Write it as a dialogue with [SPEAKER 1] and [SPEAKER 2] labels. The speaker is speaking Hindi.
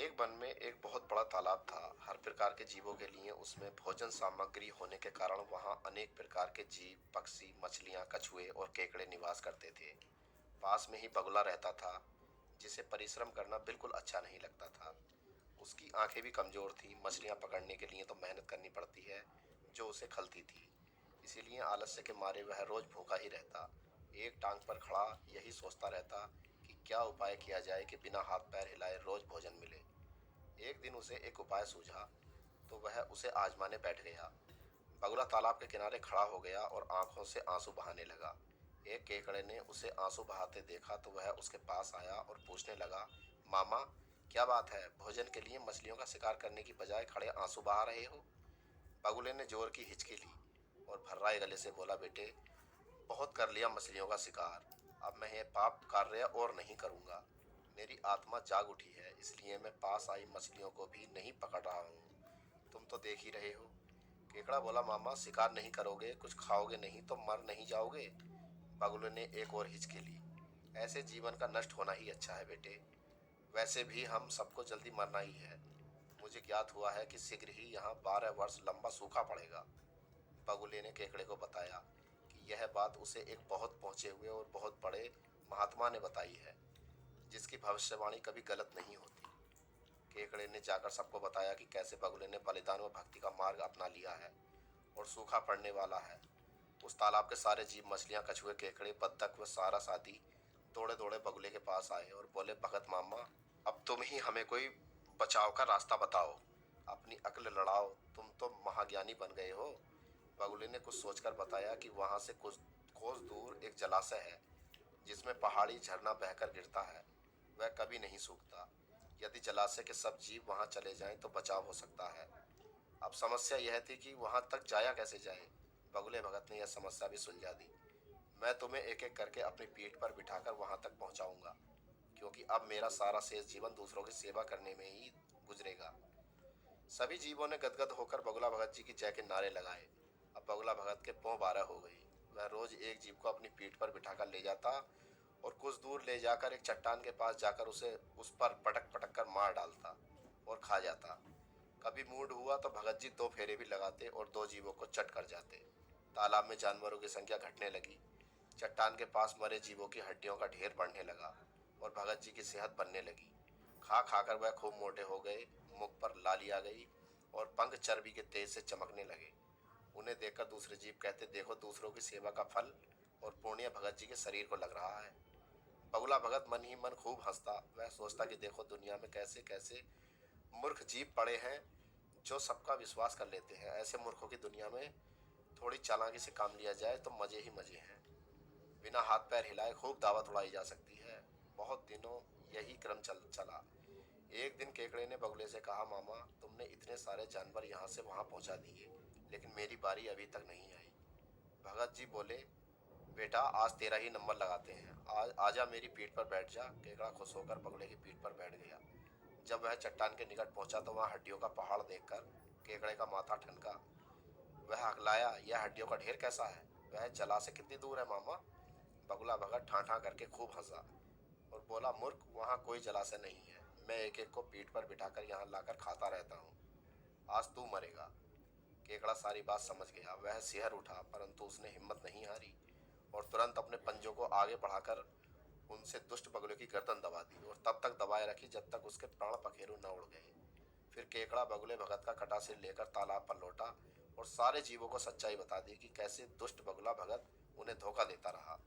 [SPEAKER 1] एक वन में एक बहुत बड़ा तालाब था। हर प्रकार के जीवों के लिए उसमें भोजन सामग्री होने के कारण वहां अनेक प्रकार के जीव, पक्षी, मछलियां, कछुए और केकड़े निवास करते थे। पास में ही बगुला रहता था, जिसे परिश्रम करना बिल्कुल अच्छा नहीं लगता था। उसकी आंखें भी कमजोर थीं। मछलियां पकड़ने के लिए तो मेहनत करनी पड़ती है, जो उसे खलती थी। इसीलिए आलस्य के मारे वह रोज भूखा ही रहता। एक टांग पर खड़ा यही सोचता रहता कि क्या उपाय किया जाए कि बिना हाथ पैर हिलाए रोज भोजन मिले। एक दिन उसे एक उपाय सूझा, तो वह उसे आजमाने बैठ गया। बगुला तालाब के किनारे खड़ा हो गया और आंखों से आंसू बहाने लगा। एक केकड़े ने उसे आंसू बहाते देखा तो वह उसके पास आया और पूछने लगा, मामा, क्या बात है? भोजन के लिए मछलियों का शिकार करने की बजाय खड़े आंसू बहा रहे हो? बगुले ने जोर की हिचकी ली और भर्राए गले से बोला, बेटे, बहुत कर लिया मछलियों का शिकार। अब मैं ये पाप कार्य और नहीं करूंगा। मेरी आत्मा जाग उठी है, इसलिए मैं पास आई मछलियों को भी नहीं पकड़ रहा हूँ। तुम तो देख ही रहे हो। केकड़ा बोला, मामा, शिकार नहीं करोगे, कुछ खाओगे नहीं तो मर नहीं जाओगे? बगुले ने एक और हिचकी ली। ऐसे जीवन का नष्ट होना ही अच्छा है बेटे। वैसे भी हम सबको जल्दी मरना ही है। मुझे ज्ञात हुआ है कि शीघ्र ही यहाँ 12 वर्ष लंबा सूखा पड़ेगा। बगुले ने केकड़े को बताया कि यह बात उसे एक बहुत पहुंचे हुए और बहुत बड़े महात्मा ने बताई है, जिसकी भविष्यवाणी कभी गलत नहीं होती। केकड़े ने जाकर सबको बताया कि कैसे बगुले ने बलिदान व भक्ति का मार्ग अपना लिया है और सूखा पड़ने वाला है। उस तालाब के सारे जीव, मछलियां, कछुए, केकड़े, बत्तख व सारा सादी दौड़े दौड़े बगुले के पास आए और बोले, भगत मामा, अब तुम ही हमें कोई बचाव का रास्ता बताओ। अपनी अक्ल लड़ाओ, तुम तो महाज्ञानी बन गए हो। बगुले ने कुछ सोचकर बताया कि वहां से कुछ कोस दूर एक जलाशय है, जिसमें पहाड़ी झरना बहकर गिरता है। वह कभी नहीं सूखता। यदि जलाशय के सब जीव वहां चले जाएं तो बचाव हो सकता है। अब समस्या यह थी कि वहां तक जाया कैसे जाए। बगुले भगत ने यह समस्या भी सुलझा दी। मैं तुम्हें एक एक करके अपनी पीठ पर बिठाकर वहां तक पहुंचाऊंगा, क्योंकि अब मेरा सारा शेष जीवन दूसरों की सेवा करने में ही गुजरेगा। सभी जीवों ने गदगद होकर बगुला भगत जी की जय के नारे लगाए। अब बगुला भगत के पौं 12 हो गई। वह रोज एक जीव को अपनी पीठ पर बिठाकर ले जाता और कुछ दूर ले जाकर एक चट्टान के पास जाकर उसे उस पर पटक पटक कर मार डालता और खा जाता। कभी मूड हुआ तो भगत जी 2 फेरे भी लगाते और 2 जीवों को चट कर जाते। तालाब में जानवरों की संख्या घटने लगी। चट्टान के पास मरे जीवों की हड्डियों का ढेर बढ़ने लगा और भगत जी की सेहत बनने लगी। खा खाकर वह खूब मोटे हो गए। मुख पर लाली आ गई और पंख चर्बी के तेज से चमकने लगे। उन्हें देखकर दूसरे जीव कहते, देखो, दूसरों की सेवा का फल और पुण्य भगत जी के शरीर को लग रहा है। बगुला भगत मन ही मन खूब हंसता। वह सोचता कि देखो, दुनिया में कैसे कैसे मूर्ख जीव पड़े हैं जो सबका विश्वास कर लेते हैं। ऐसे मूर्खों की दुनिया में थोड़ी चालाकी से काम लिया जाए तो मजे ही मजे हैं। बिना हाथ पैर हिलाए खूब दावत उड़ाई जा सकती है। बहुत दिनों यही क्रम चला। एक दिन केकड़े ने बगुले से कहा, मामा, तुमने इतने सारे जानवर यहाँ से वहाँ पहुँचा दिए, लेकिन मेरी बारी अभी तक नहीं आई। भगत जी बोले, बेटा, आज तेरा ही नंबर लगाते हैं। आज आजा, मेरी पीठ पर बैठ जा। केकड़ा खुश होकर बगुले की पीठ पर बैठ गया। जब वह चट्टान के निकट पहुंचा तो वहां हड्डियों का पहाड़ देखकर केकड़े का माथा ठनका। वह हकलाया, यह हड्डियों का ढेर कैसा है? वह जला से कितनी दूर है मामा? बगुला भगत ठां ठां करके खूब हंसा और बोला, मूर्ख, वहां कोई जलाशय नहीं है। मैं एक एक को पीठ पर बिठाकर यहाँ लाकर खाता रहता हूँ। आज तू मरेगा। केकड़ा सारी बात समझ गया। वह सिहर उठा, परंतु उसने हिम्मत नहीं हारी और तुरंत अपने पंजों को आगे बढ़ाकर उनसे दुष्ट बगुले की गर्दन दबा दी और तब तक दबाए रखी जब तक उसके प्राण पखेरु न उड़ गए। फिर केकड़ा बगुले भगत का कटा सिर लेकर तालाब पर लौटा और सारे जीवों को सच्चाई बता दी कि कैसे दुष्ट बगुला भगत उन्हें धोखा देता रहा।